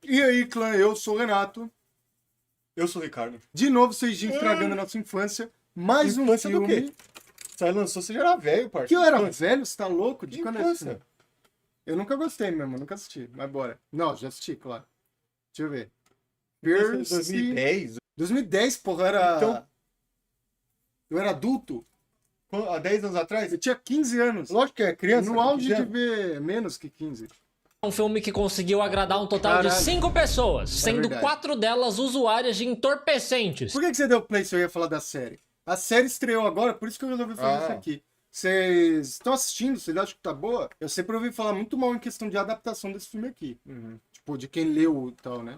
E aí, clã, eu sou o Renato. Eu sou o Ricardo. De novo, vocês estragando a nossa infância. Mais Infância um do filme. quê? Você lançou, você já era velho, parceiro. Que eu era Infância. velho? Você tá louco? De quando é esse Infância. filme? Eu nunca gostei mesmo, nunca assisti. Mas bora. Não, já assisti, claro. Deixa eu ver. Percy... 2010. 2010, porra, era... Então- Eu era adulto. Há 10 anos atrás? Eu tinha 15 anos. Lógico que é criança. No auge de pequeno. ver menos que 15. Um filme que conseguiu agradar um total de Caralho. 5 pessoas, sendo verdade. 4 delas usuárias de entorpecentes. Por que você deu play se eu ia falar da série? A série estreou agora, por isso que eu resolvi fazer isso aqui. Vocês estão assistindo? Vocês acham que tá boa? Eu sempre ouvi falar muito mal em questão de adaptação desse filme aqui. Tipo, de quem leu e tal, né?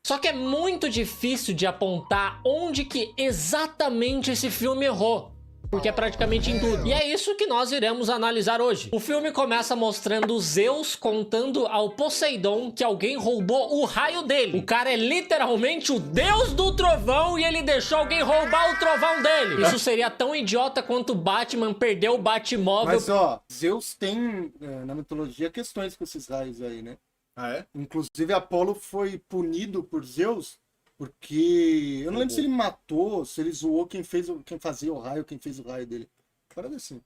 Só que é muito difícil de apontar onde que exatamente esse filme errou. Porque é praticamente em tudo. E é isso que nós iremos analisar hoje. O filme começa mostrando Zeus contando ao Poseidon que alguém roubou o raio dele. O cara é literalmente o deus do trovão e ele deixou alguém roubar o trovão dele. Isso seria tão idiota quanto o Batman perdeu o Batmóvel. Mas ó, Zeus tem na mitologia questões com esses raios aí, né? Ah, é? Inclusive Apolo foi punido por Zeus porque... Eu não lembro se ele matou, se ele zoou quem fazia o raio, quem fez o raio dele. Parada assim.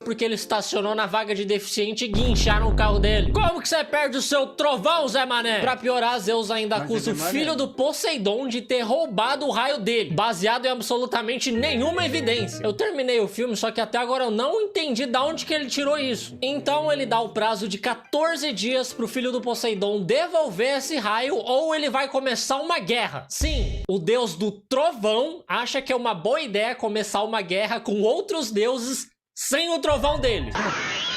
Porque ele estacionou na vaga de deficiente e guincharam o carro dele. Como que você perde o seu trovão, Zé Mané? Pra piorar, Zeus ainda Mas acusa é o Zé Mané. filho do Poseidon de ter roubado o raio dele, baseado em absolutamente nenhuma evidência. Eu terminei o filme, só que até agora eu não entendi de onde que ele tirou isso. Então ele dá o prazo de 14 dias pro filho do Poseidon devolver esse raio ou ele vai começar uma guerra. Sim, o deus do trovão acha que é uma boa ideia começar uma guerra com outros deuses sem o trovão dele.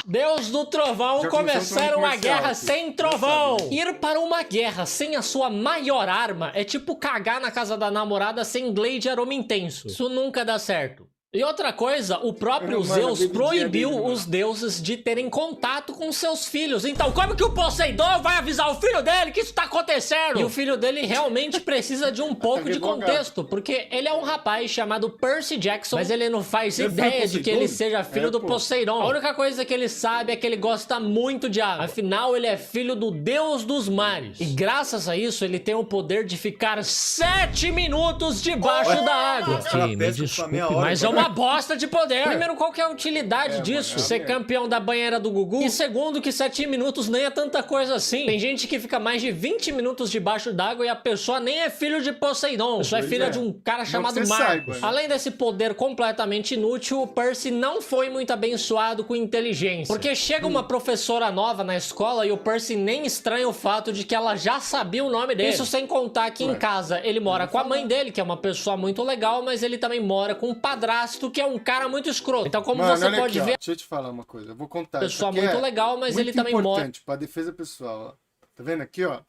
Deus do trovão Já começaram começou um uma comercial guerra aqui. sem trovão. Ir para uma guerra sem a sua maior arma é tipo cagar na casa da namorada sem Glade aroma intenso. Isso nunca dá certo. E outra coisa, o próprio Mano, Zeus bebidinha proibiu dele, mano. os deuses de terem contato com seus filhos. Então, como que o Poseidon vai avisar o filho dele que isso tá acontecendo? E o filho dele realmente precisa de um pouco de revogado. contexto, porque ele é um rapaz chamado Percy Jackson, mas ele não faz Ele foi ideia de que ele Poseidon? seja filho do pô. Poseidon. A única coisa que ele sabe é que ele gosta muito de água. Afinal, ele é filho do deus dos mares. E graças a isso, ele tem o poder de ficar 7 minutos debaixo da água. Os caras Que, me pescam só desculpe, meia hora, mas é cara. uma bosta de poder. Primeiro, qual que é a utilidade disso? mano, é Ser merda. campeão da banheira do Gugu. E segundo, que 7 minutos nem é tanta coisa assim. Tem gente que fica mais de 20 minutos debaixo d'água e a pessoa nem é filho de Poseidon. Só é Pois filha é. de um cara chamado você Marcos. saiba, né? Além desse poder completamente inútil, o Percy não foi muito abençoado com inteligência. Porque chega uma professora nova na escola e o Percy nem estranha o fato de que ela já sabia o nome dele. Isso sem contar que em casa ele mora com a mãe dele, que é uma pessoa muito legal, mas ele também mora com um padrasto, que é um cara muito escroto. Então, como Mano, você olha pode aqui, ó. ver, Deixa eu te falar uma coisa. Eu vou contar. pessoa Isso aqui muito é legal, mas muito ele também mora... importante pra defesa pessoal, ó. Tá vendo aqui, ó?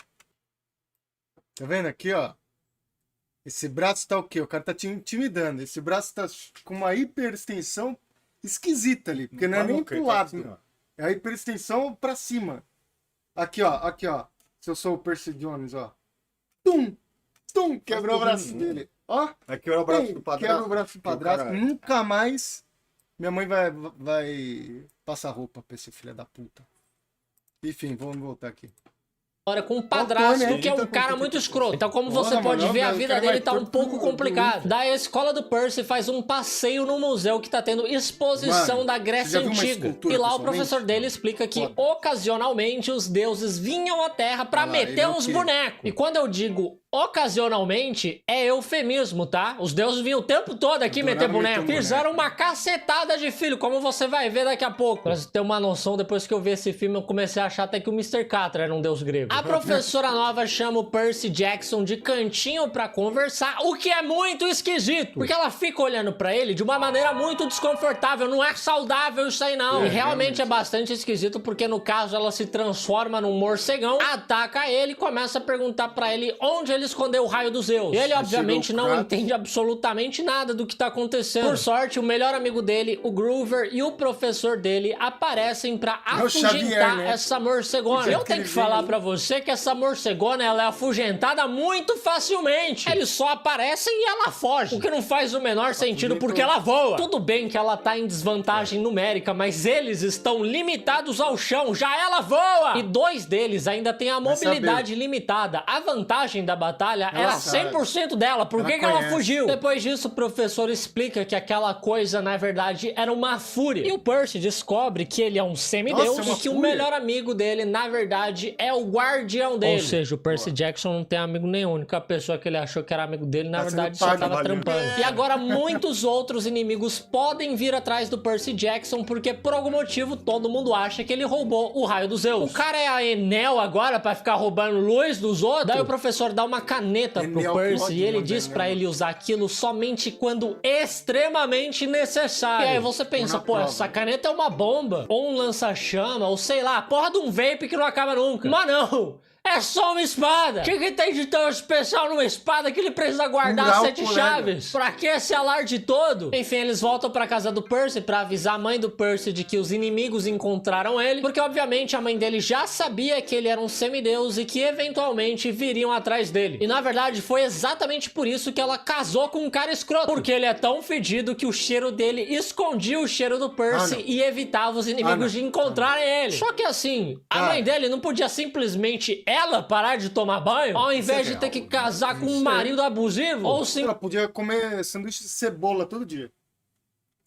Tá vendo aqui, ó? Esse braço tá o quê? O cara tá te intimidando. Esse braço tá com uma hiperextensão esquisita ali, porque não é nem pro lado. É a hiperextensão pra cima. Aqui, ó. Aqui, ó. Se eu sou o Percy Jones, ó. Tum! Tum! Quebrou o braço dele. Ó. Aqui era o braço Tum, do padrasto. Quebra o braço do Que o padrasto. cara- Nunca mais minha mãe vai passar roupa pra esse filho da puta. Enfim, vamos voltar aqui. mora com um padrasto, Antônio, que é um então, cara muito escroto. Então, como você Porra, pode mano, ver, a eu vida quero dele mais tá um corpo pouco do complicada. Luffy. Daí a escola do Percy faz um passeio no museu que tá tendo exposição Mano, da você Grécia já viu uma Antiga. escultura E lá o pessoalmente? professor dele explica que Foda. ocasionalmente os deuses vinham à Terra pra Olha lá, ele meter é o uns quê? bonecos. E quando eu digo ocasionalmente, é eufemismo, tá? Os deuses vinham o tempo todo aqui Adoraram meter meter boneco. um boneco. Fizeram uma cacetada de filho, como você vai ver daqui a pouco. Pra você ter uma noção, depois que eu vi esse filme, eu comecei a achar até que o Mr. Catra era um deus grego. A professora nova chama o Percy Jackson de cantinho pra conversar, o que é muito esquisito. Porque ela fica olhando pra ele de uma maneira muito desconfortável. Não é saudável isso aí, não. E realmente é bastante esquisito, porque no caso ela se transforma num morcegão, ataca ele e começa a perguntar pra ele onde ele escondeu o raio dos Zeus. E ele, obviamente, chegou o não Kratos. entende absolutamente nada do que tá acontecendo. Por sorte, o melhor amigo dele, o Groover, e o professor dele aparecem pra É o Xavier, afugentar né? essa morcegona. Pois é, Eu tenho aquele que falar gênio pra você que essa morcegona ela é afugentada muito facilmente. Eles só aparecem e ela foge. O que não faz o menor sentido porque ela voa. Tudo bem que ela tá em desvantagem numérica, mas eles estão limitados ao chão, já ela voa! E 2 deles ainda têm a mobilidade limitada. A vantagem da batalha era 100% dela. Por que ela fugiu? Depois disso, o professor explica que aquela coisa, na verdade, era uma fúria. E o Percy descobre que ele é um semideus e que o melhor amigo dele, na verdade, é o guardião dele. Ou seja, o Percy Jackson não tem amigo nenhum. A única pessoa que ele achou que era amigo dele, na verdade, só tava trampando. E agora muitos outros inimigos podem vir atrás do Percy Jackson porque por algum motivo todo mundo acha que ele roubou o raio dos Zeus. O cara é a Enel agora pra ficar roubando luz dos outros? Daí o professor dá uma caneta pro Percy e ele diz pra ele usar aquilo somente quando extremamente necessário. E aí você pensa, pô, essa caneta é uma bomba, ou um lança-chama, ou sei lá, a porra de um vape que não acaba nunca. Mas não! É só uma espada! O que tem de tão especial numa espada que ele precisa guardar 7 chaves? Pra que esse alarde todo? Enfim, eles voltam pra casa do Percy pra avisar a mãe do Percy de que os inimigos encontraram ele, porque obviamente a mãe dele já sabia que ele era um semideus e que eventualmente viriam atrás dele. E na verdade foi exatamente por isso que ela casou com um cara escroto, porque ele é tão fedido que o cheiro dele escondia o cheiro do Percy e evitava os inimigos de encontrarem ele. Só que assim, a mãe dele não podia simplesmente ela parar de tomar banho, ao invés de ter que casar com um marido abusivo, ou Ela podia comer sanduíche de cebola todo dia.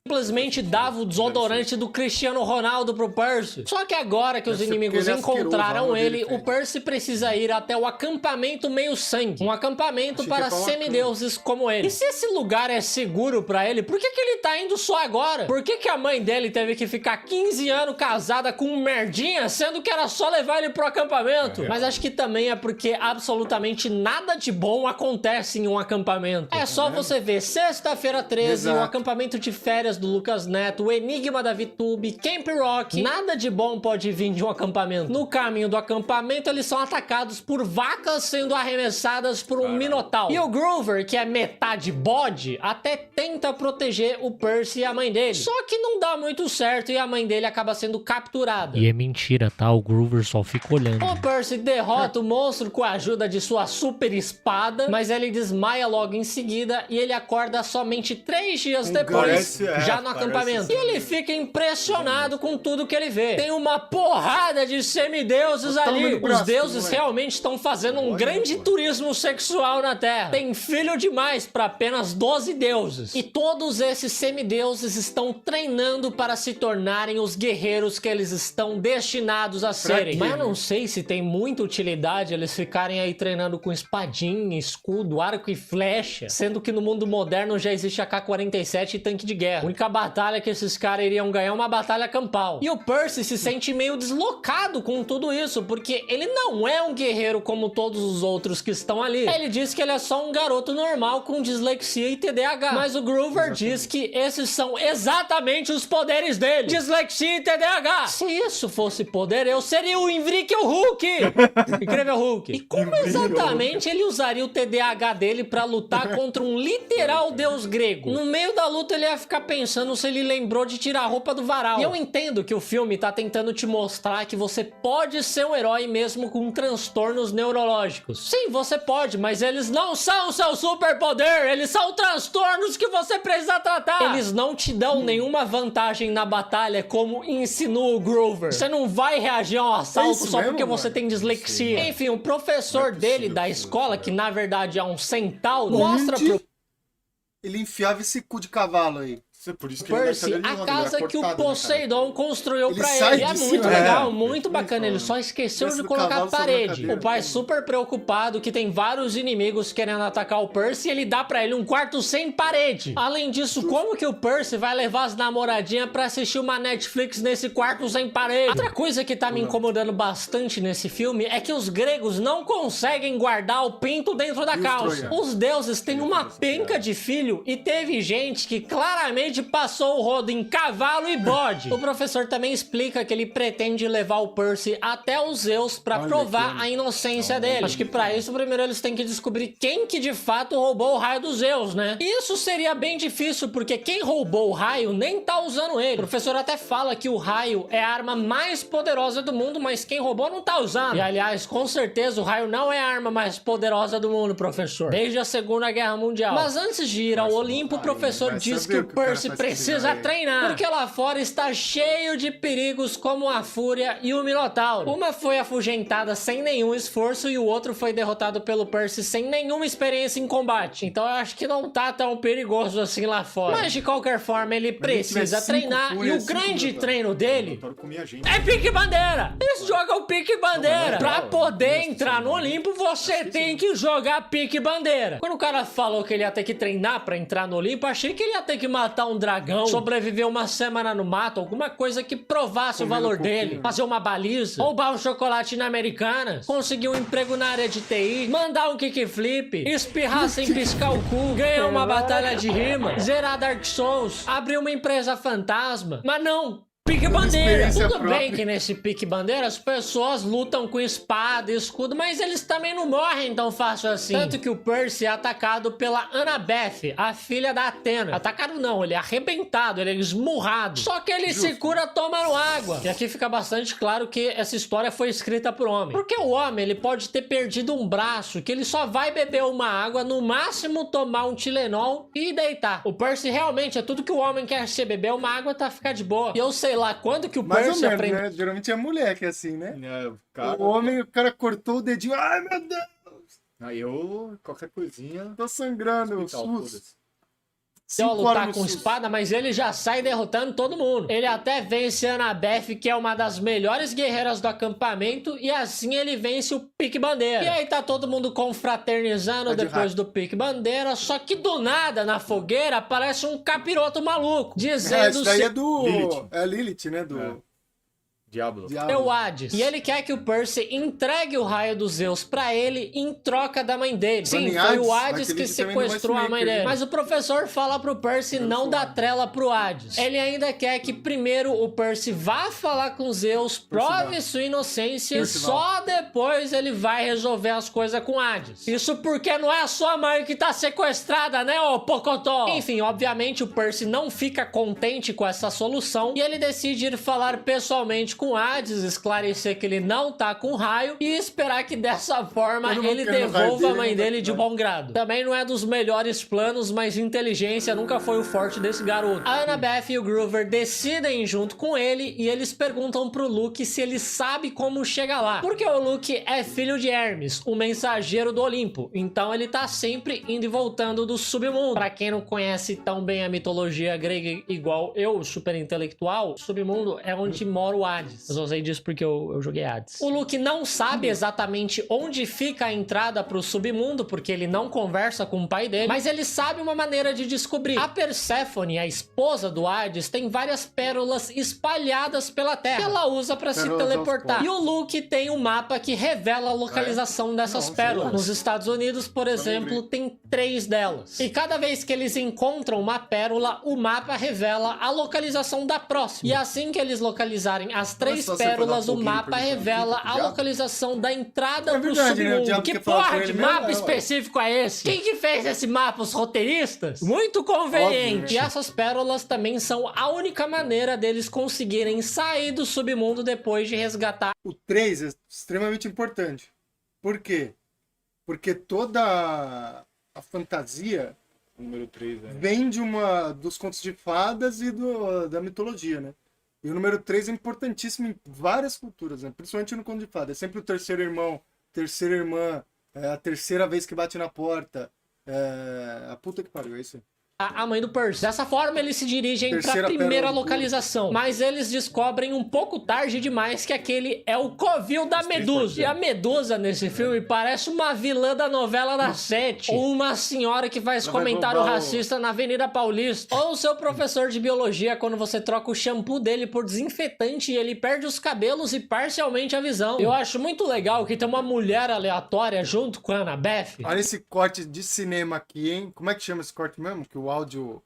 simplesmente dava o desodorante do Cristiano Ronaldo pro Percy. Só que agora que os inimigos encontraram ele, o Percy precisa ir até o acampamento meio-sangue. Um acampamento para semideuses como ele. E se esse lugar é seguro pra ele, por que ele tá indo só agora? Por que a mãe dele teve que ficar 15 anos casada com um merdinha, sendo que era só levar ele pro acampamento? Mas acho que também é porque absolutamente nada de bom acontece em um acampamento. É só você ver Sexta-feira 13, o acampamento de férias do Lucas Neto, o Enigma da VTube, Camp Rock. Nada de bom pode vir de um acampamento. No caminho do acampamento, eles são atacados por vacas sendo arremessadas por um minotauro. E o Groover, que é metade bode, até tenta proteger o Percy e a mãe dele. Só que não dá muito certo e a mãe dele acaba sendo capturada. E é mentira, tá? O Groover só fica olhando. O Percy derrota o monstro com a ajuda de sua super espada, mas ele desmaia logo em seguida e ele acorda somente 3 dias depois, já no acampamento. E ele fica impressionado com tudo que ele vê. Tem uma porrada de semideuses ali. Os deuses realmente estão fazendo um grande turismo sexual na Terra. Tem filho demais para apenas 12 deuses. E todos esses semideuses estão treinando para se tornarem os guerreiros que eles estão destinados a serem. Mas eu não sei se tem muita utilidade eles ficarem aí treinando com espadinha, escudo, arco e flecha, sendo que no mundo moderno já existe AK-47 e tanque de guerra. A única batalha que esses caras iriam ganhar é uma batalha campal. E o Percy se sente meio deslocado com tudo isso, porque ele não é um guerreiro como todos os outros que estão ali. Ele diz que ele é só um garoto normal com dislexia e TDAH. Mas o Groover diz que esses são exatamente os poderes dele. Dislexia e TDAH. Se isso fosse poder, eu seria o Incrível Hulk. Incrível Hulk. E como exatamente ele usaria o TDAH dele pra lutar contra um literal deus grego? No meio da luta ele ia ficar pensando se ele lembrou de tirar a roupa do varal. E eu entendo que o filme tá tentando te mostrar que você pode ser um herói mesmo com transtornos neurológicos. Sim, você pode, mas eles não são seu superpoder, eles são transtornos que você precisa tratar. Eles não te dão nenhuma vantagem na batalha, como insinua o Groover. Você não vai reagir a um assalto só porque você tem dislexia. Enfim, o professor dele da escola, que na verdade é um centauro, mostra pro Ele enfiava esse cu de cavalo aí. Por isso que Percy ele a casa que o Poseidon construiu Ele pra sai ele. E é de muito cima, legal, muito bacana. Ele só esqueceu Desce de do colocar a cavalo sobre a parede. cadeira. O pai super preocupado que tem vários inimigos querendo atacar o Percy e ele dá pra ele um quarto sem parede. Além disso, como que o Percy vai levar as namoradinhas pra assistir uma Netflix nesse quarto sem parede? Outra coisa que tá me incomodando bastante nesse filme é que os gregos não conseguem guardar o pinto dentro da calça. Os deuses têm uma penca de filho e teve gente que claramente Hagrid passou o rodo em cavalo e bode. O professor também explica que ele pretende levar o Percy até os Zeus pra Olha provar que- a inocência dele. Acho que pra isso, primeiro eles têm que descobrir quem que de fato roubou o raio dos Zeus, né? E isso seria bem difícil, porque quem roubou o raio nem tá usando ele. O professor até fala que o raio é a arma mais poderosa do mundo, mas quem roubou não tá usando. E aliás, com certeza o raio não é a arma mais poderosa do mundo, professor. Desde a Segunda Guerra Mundial. Mas antes de ir ao Olimpo, o professor vai diz que saber o o que o cara Percy faz precisa com esse treinar. Porque lá fora está cheio de perigos como a Fúria e o Minotauro. Uma foi afugentada sem nenhum esforço e o outro foi derrotado pelo Percy sem nenhuma experiência em combate. Então eu acho que não tá tão perigoso assim lá fora. Mas de qualquer forma, ele precisa tiver 5 treinar e fúrias, o 5 grande Minotauro. treino dele Toro comia gente. é pique bandeira. Esse jogo é o pique bandeira. Pra não, poder não, entrar no Olimpo, você tem que jogar pique bandeira. Quando o cara falou que ele ia ter que treinar pra entrar no Olimpo, achei que ele ia ter que matar um dragão, sobreviver uma semana no mato, alguma coisa que provasse o Comer um valor pouquinho. dele. Fazer uma baliza, roubar um chocolate na Americanas, conseguir um emprego na área de TI, mandar um kickflip, espirrar sem piscar o cu, ganhar uma batalha de rima, zerar Dark Souls, abrir uma empresa fantasma. Mas não! Pique bandeira. experiência Tudo bem própria. que nesse pique bandeira as pessoas lutam com espada e escudo, mas eles também não morrem tão fácil assim. Tanto que o Percy é atacado pela Annabeth, a filha da Atena. Atacado não, ele é arrebentado, ele é esmurrado. Só que ele se cura tomando água. E aqui fica bastante claro que essa história foi escrita por homem. Porque o homem, ele pode ter perdido um braço, que ele só vai beber uma água, no máximo tomar um Tilenol e deitar. O Percy realmente é tudo que o homem quer ser, beber uma água tá ficar de boa. E eu sei lá quando que o Mais ou Percy menos, aprendeu. né? Geralmente é mulher que é assim, né? Cara, O homem, o cara cortou o dedinho. Ai, meu Deus! aí eu, qualquer coisinha, Tô sangrando. hospital, SUS. foda-se. Deu a 5 horas lutar no com SUS. espada, mas ele já sai derrotando todo mundo. Ele até vence a Annabeth, que é uma das melhores guerreiras do acampamento, e assim ele vence o Pique Bandeira. E aí tá todo mundo confraternizando Tá de depois hack. do Pique Bandeira, só que do nada, na fogueira, aparece um capiroto maluco, É, dizendo isso daí ser é do... Lilith. É Lilith, né? Do... É. Diablo. Diabo. o Hades. E ele quer que o Percy entregue o raio dos Zeus pra ele em troca da mãe dele. Sim, Hades, foi o vai Hades que que ele também não vai sequestrou a sumir, mãe quer dele. dizer. Mas o professor fala pro Percy não dar trela pro Hades. Ele ainda quer que primeiro o Percy vá falar com Zeus, prove sua inocência e Percival. só depois ele vai resolver as coisas com Hades. Isso porque não é a sua mãe que tá sequestrada, né, ô Pocotó? Enfim, obviamente o Percy não fica contente com essa solução e ele decide ir falar pessoalmente com Hades, esclarecer que ele não tá com raio e esperar que dessa forma Todo mundo ele querendo o raio devolva a dele, mãe não vai dele de dar. bom grado. Também não é dos melhores planos, mas inteligência nunca foi o forte desse garoto. A Annabeth e o Groover decidem ir junto com ele e eles perguntam pro Luke se ele sabe como chegar lá. Porque o Luke é filho de Hermes, o mensageiro do Olimpo. Então ele tá sempre indo e voltando do submundo. Pra quem não conhece tão bem a mitologia grega igual eu, super intelectual, o submundo é onde mora o Hades. Eu só sei disso porque eu joguei Hades. O Luke não sabe exatamente onde fica a entrada pro submundo, porque ele não conversa com o pai dele, mas ele sabe uma maneira de descobrir. A Perséfone, a esposa do Hades, tem várias pérolas espalhadas pela Terra que ela usa pra se Pérolas aos teleportar. poucos. E o Luke tem um mapa que revela a localização dessas Não, pérolas. sei lá. Nos Estados Unidos, por exemplo, tem 3 delas. E cada vez que eles encontram uma pérola, o mapa revela a localização da próxima. E assim que eles localizarem as 3 só você for pérolas, dar um o pouquinho mapa pra ele, revela pro a diabo. localização da entrada É pro verdade, né? O submundo. diabo Que quer falar porra com de ele mesmo, mapa é, ué. específico é esse? Quem que fez esse mapa? Os roteiristas? Muito conveniente. Óbvio, E essas pérolas também são a única maneira deles conseguirem sair do submundo depois de resgatar. O 3 é extremamente importante. Por quê? Porque toda a fantasia Número 3, né? vem dos contos de fadas e da mitologia, né? E o número 3 é importantíssimo em várias culturas, né? Principalmente no conto de fadas. É sempre o terceiro irmão, terceira irmã, é a terceira vez que bate na porta. A puta que pariu, é isso aí. A mãe do Percy. Dessa forma, eles se dirigem para a Terceira primeira pérola do localização. Mas eles descobrem um pouco tarde demais que aquele é o covil da Medusa. E a Medusa, nesse filme, parece uma vilã da novela das 7. Ou uma senhora que faz Ela vai comentário roubar o- racista na Avenida Paulista. Ou o seu professor de biologia, quando você troca o shampoo dele por desinfetante e ele perde os cabelos e parcialmente a visão. Eu acho muito legal que tem uma mulher aleatória junto com a Annabeth. Olha esse corte de cinema aqui, hein? Como é que chama esse corte mesmo? Que o áudio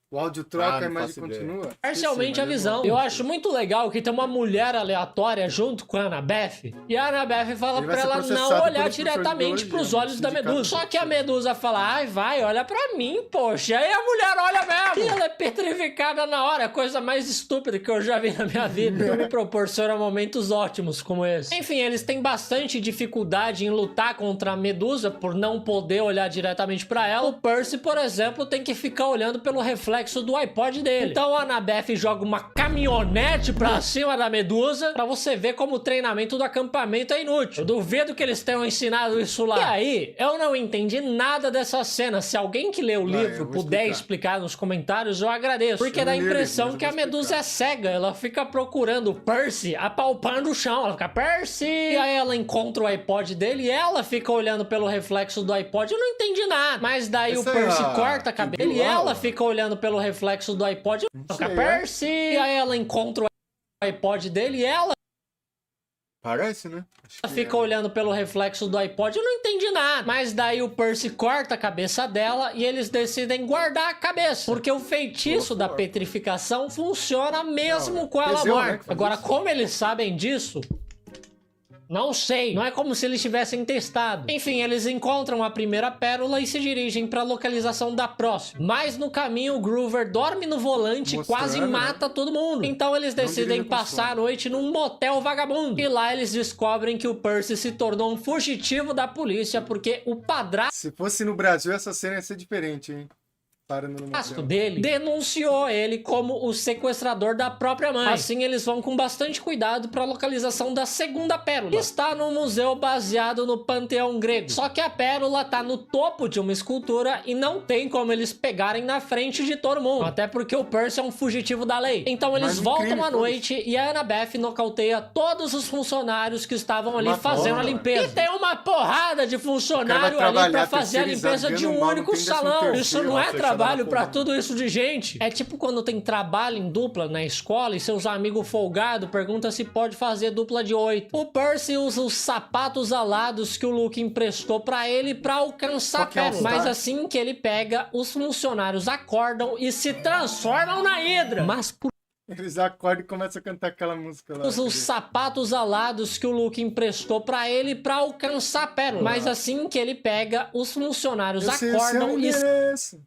O áudio troca, a não imagem faço ideia. continua? Parcialmente Esqueci, a mas é visão. bom. Eu acho muito legal que tem uma mulher aleatória junto com a Annabeth. E a Annabeth fala Ele vai pra ser ela processado não pelo olhar professor de diretamente biologia, pros olhos da sindicato. Medusa. Só que a Medusa fala, ai, vai, olha pra mim, poxa. Aí a mulher olha mesmo. E ela é petrificada na hora. Coisa mais estúpida que eu já vi na minha vida. E me proporciona momentos ótimos como esse. Enfim, eles têm bastante dificuldade em lutar contra a Medusa por não poder olhar diretamente pra ela. O Percy, por exemplo, tem que ficar olhando pelo reflexo do iPod dele. Então a Annabeth joga uma caminhonete pra cima da Medusa pra você ver como o treinamento do acampamento é inútil. Eu duvido que eles tenham ensinado isso lá. E aí, eu não entendi nada dessa cena. Se alguém que lê o Vai, livro eu vou puder explicar. explicar nos comentários, eu agradeço. Porque Eu dá a não li o livro, impressão mas eu que a vou Medusa explicar. é cega. Ela fica procurando o Percy, apalpando o chão. Ela fica, Percy! E aí ela encontra o iPod dele e ela fica olhando pelo reflexo do iPod. Eu não entendi nada. Mas daí Essa o Percy é a corta a que cabeça viu e lá, ela ó. fica olhando pelo reflexo do iPod. Ela fica, sei, Percy! E aí ela encontra o iPod dele e ela Parece, né? Acho que fica é. olhando pelo reflexo do iPod. Eu não entendi nada. Mas daí o Percy corta a cabeça dela e eles decidem guardar a cabeça. Porque o feitiço da petrificação funciona mesmo Não, com ela Teseu, né, morta. que faz Agora, isso. como eles sabem disso? Não sei, não é como se eles tivessem testado. Enfim, eles encontram a primeira pérola e se dirigem para a localização da próxima. Mas no caminho, o Groover dorme no volante e Mostrando, quase né? mata todo mundo. Então eles decidem dirija com passar a sono. noite num motel vagabundo. E lá eles descobrem que o Percy se tornou um fugitivo da polícia porque o padrasto Se fosse no Brasil, essa cena ia ser diferente, hein? Parando no motel. dele denunciou ele como o sequestrador da própria mãe. Assim eles vão com bastante cuidado para a localização da segunda pérola, que está num museu baseado no panteão grego. Só que a pérola tá no topo de uma escultura e não tem como eles pegarem na frente de todo mundo, até porque o Percy é um fugitivo da lei. Então eles Mas um voltam crime, à noite e a Annabeth nocauteia todos os funcionários que estavam ali Uma fazendo a porra, limpeza. E tem uma porrada de funcionário ali trabalhar para fazer a limpeza terceirizado, de um ganhando mal, único não tem salão. 13º, Isso não é fechado trabalho na pra porra. tudo isso de gente. É tipo quando tem trabalho em dupla na escola e seus amigos folgados perguntam se pode fazer dupla de 8. O Percy usa os sapatos alados que o Luke emprestou pra ele pra alcançar Só a que é pérola. um Mas star. assim que ele pega, os funcionários acordam e se transformam na Hydra. Mas por Eles acordam e começam a cantar aquela música lá. usa os sapatos alados que o Luke emprestou pra ele pra alcançar a pérola. Mas assim que ele pega, os funcionários Eu sei o seu acordam e endereço.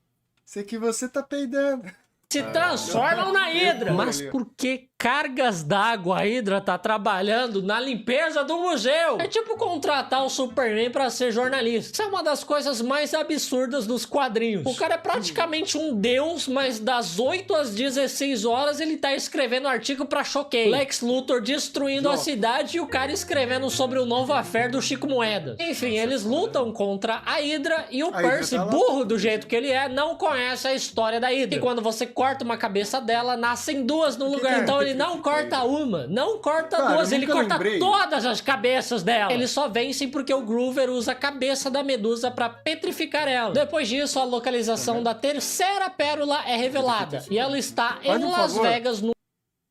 Sei que você tá peidando. se transformam na Hydra. Mas por que cargas d'água a Hydra tá trabalhando na limpeza do museu? É tipo contratar o Superman pra ser jornalista. Isso é uma das coisas mais absurdas dos quadrinhos. O cara é praticamente um deus, mas das 8 às 16 horas ele tá escrevendo artigo pra Choquei. Lex Luthor destruindo a cidade e o cara escrevendo sobre o novo affair do Chico Moedas. Enfim, eles lutam contra a Hydra e o A Hydra Percy, tá lá. burro do jeito que ele é, não conhece a história da Hydra. E quando você corta uma cabeça dela, nascem duas no lugar. Então ele não corta uma, não corta Cara, duas, eu ele nunca corta lembrei. todas as cabeças dela. Eles só vencem porque o Groover usa a cabeça da Medusa pra petrificar ela. Depois disso, a localização da terceira pérola é revelada. E ela está Faz em um Las favor. Vegas, no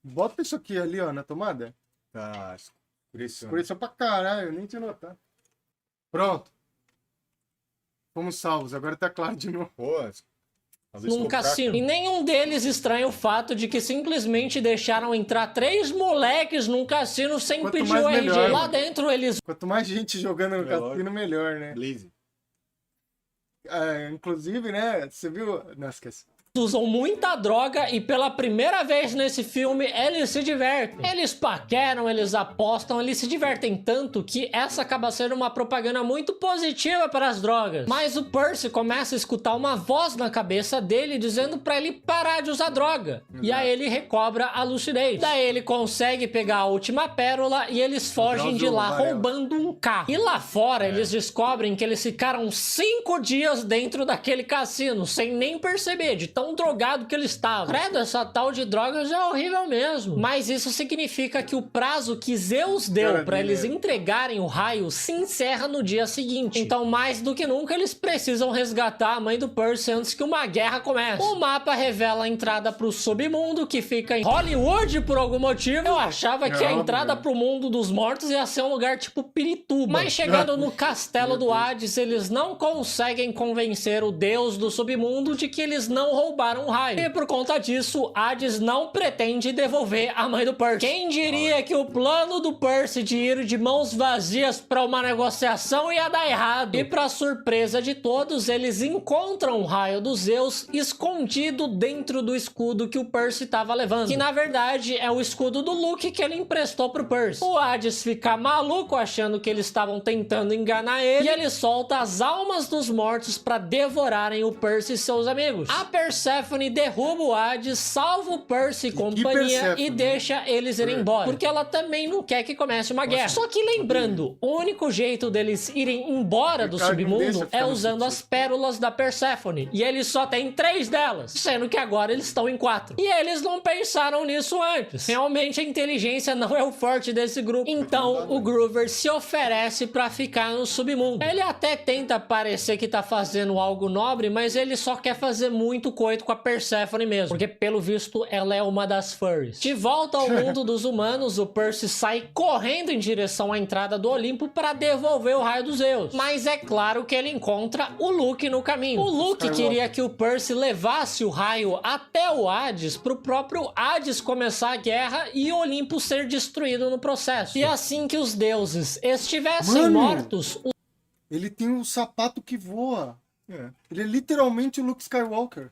Bota isso aqui ali, ó, na tomada. Tá, escureceu. Escureceu pra caralho, eu nem tinha notado. Pronto. Fomos salvos, agora tá claro de novo. Pô, talvez num colocar- cassino. E nenhum deles estranha o fato de que simplesmente deixaram entrar 3 moleques num cassino sem Quanto pedir mais o RG. melhor, Lá mano. dentro eles Quanto mais gente jogando no Melhor. cassino, melhor, né? Blaze. Inclusive, né, você viu... Não, esquece. usam muita droga e pela primeira vez nesse filme eles se divertem. Eles paqueram, eles apostam, eles se divertem tanto que essa acaba sendo uma propaganda muito positiva para as drogas. Mas o Percy começa a escutar uma voz na cabeça dele dizendo para ele parar de usar droga. E aí ele recobra a lucidez. Daí ele consegue pegar a última pérola e eles fogem de lá Varela. roubando um carro. E lá fora eles descobrem que eles ficaram 5 dias dentro daquele cassino sem nem perceber de tão drogado que ele estava. Credo, essa tal de drogas é horrível mesmo. Mas isso significa que o prazo que Zeus deu Cara, pra eles dinheiro. entregarem o raio se encerra no dia seguinte. Então, mais do que nunca, eles precisam resgatar a mãe do Percy antes que uma guerra comece. O mapa revela a entrada pro submundo, que fica em Hollywood por algum motivo. Eu achava que a Não, entrada meu. pro mundo dos mortos ia ser um lugar tipo Pirituba. Mas chegando no castelo do Hades, eles não conseguem convencer o deus do submundo de que eles não roubaram roubaram o raio. E por conta disso, Hades não pretende devolver a mãe do Percy. Quem diria que o plano do Percy de ir de mãos vazias para uma negociação ia dar errado. E para surpresa de todos, eles encontram o raio dos Zeus escondido dentro do escudo que o Percy estava levando. Que na verdade é o escudo do Luke que ele emprestou pro Percy. O Hades fica maluco achando que eles estavam tentando enganar ele. E ele solta as almas dos mortos para devorarem o Percy e seus amigos. A Perséfone derruba o Hades, salva o Percy e companhia e deixa eles irem embora. Porque ela também não quer que comece uma guerra. Só que lembrando, o único jeito deles irem embora do submundo é usando as pérolas da Perséfone. E eles só têm 3 delas, sendo que agora eles estão em 4. E eles não pensaram nisso antes. Realmente a inteligência não é o forte desse grupo. Então o Groover se oferece pra ficar no submundo. Ele até tenta parecer que tá fazendo algo nobre, mas ele só quer fazer muito coito com a Perséfone mesmo. Porque pelo visto ela é uma das furries. De volta ao mundo dos humanos, o Percy sai correndo em direção à entrada do Olimpo para devolver o raio dos Zeus. Mas é claro que ele encontra o Luke no caminho. O Luke queria que o Percy levasse o raio até o Hades pro próprio Hades começar a guerra e o Olimpo ser destruído no processo. E assim que os deuses estivessem mortos, ele tem um sapato que voa. É, Ele é literalmente o Luke Skywalker.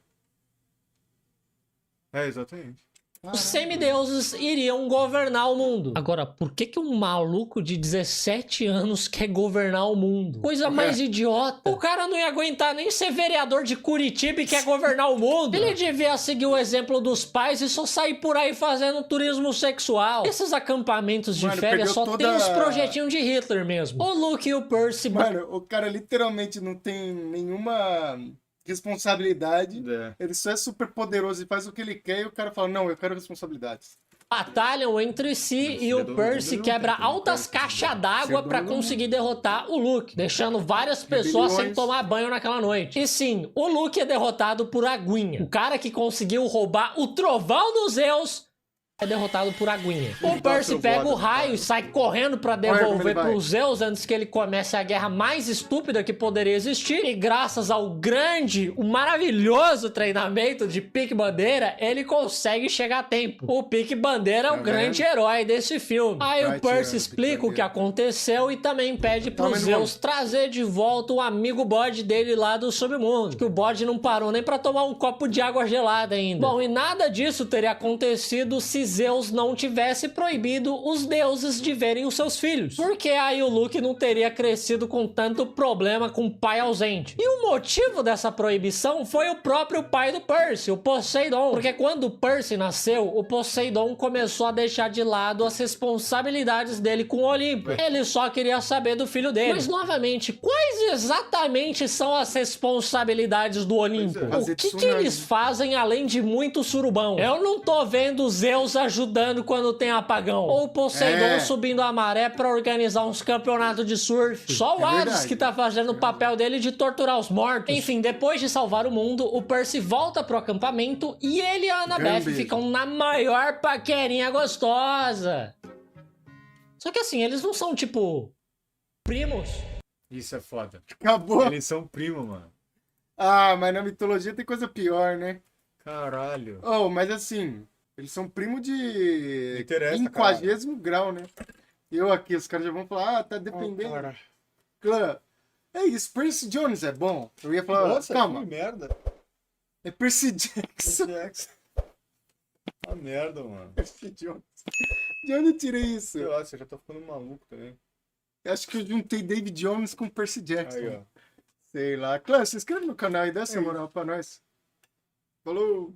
exatamente. os semideuses iriam governar o mundo. Agora, por que um maluco de 17 anos quer governar o mundo? Coisa mais idiota. O cara não ia aguentar nem ser vereador de Curitiba e quer governar o mundo. Ele devia seguir o exemplo dos pais e só sair por aí fazendo turismo sexual. Esses acampamentos de férias só tem uns projetinhos de Hitler mesmo. O Luke e o Percy... Mano, o cara literalmente não tem nenhuma responsabilidade. Ele só é super poderoso e faz o que ele quer e o cara fala, não, eu quero responsabilidades. batalham entre si e o Percy quebra altas caixas d'água pra conseguir derrotar o Luke, deixando várias pessoas sem tomar banho naquela noite. E sim, o Luke é derrotado por Aguinha. O cara que conseguiu roubar o trovão dos Zeus é derrotado por Aguinha. O Percy pega o raio e sai correndo pra devolver pros Zeus antes que ele comece a guerra mais estúpida que poderia existir. E graças ao grande, o maravilhoso treinamento de Pique Bandeira, ele consegue chegar a tempo. O Pique Bandeira é o grande herói desse filme. Aí o Percy explica o que aconteceu e também pede pros Zeus trazer de volta o amigo bode dele lá do submundo. Que o bode não parou nem pra tomar um copo de água gelada ainda. Bom, e nada disso teria acontecido se Zeus não tivesse proibido os deuses de verem os seus filhos. Porque aí o Luke não teria crescido com tanto problema com o pai ausente. E o motivo dessa proibição foi o próprio pai do Percy, o Poseidon. Porque quando o Percy nasceu, o Poseidon começou a deixar de lado as responsabilidades dele com o Olimpo. Ele só queria saber do filho dele. Mas novamente, quais exatamente são as responsabilidades do Olimpo? O que eles fazem além de muito surubão? Eu não tô vendo Zeus ajudando quando tem apagão. Ou o Poseidon subindo a maré pra organizar uns campeonatos de surf. Só o Hades que tá fazendo o papel dele de torturar os mortos. Enfim, depois de salvar o mundo, o Percy volta pro acampamento e ele e a Annabeth ficam na maior paquerinha gostosa. Só que assim, eles não são tipo primos. Isso é foda. Acabou. Eles são primos, mano. Ah, mas na mitologia tem coisa pior, né? Caralho. Oh, mas assim, eles são primo de Interessa, 50º grau, né? Eu aqui, os caras já vão falar, tá dependendo. Claro. É isso, Percy Jones é bom. Eu ia falar, Nossa, calma. que merda. É Percy Jackson. Ah, merda, mano. Percy Jones. De onde eu tirei isso? Sei lá, você já tá ficando maluco também. Eu acho que eu juntei David Jones com Percy Jackson. Aí, ó. Sei lá. Claro, se inscreve no canal e dá essa moral pra nós. Falou!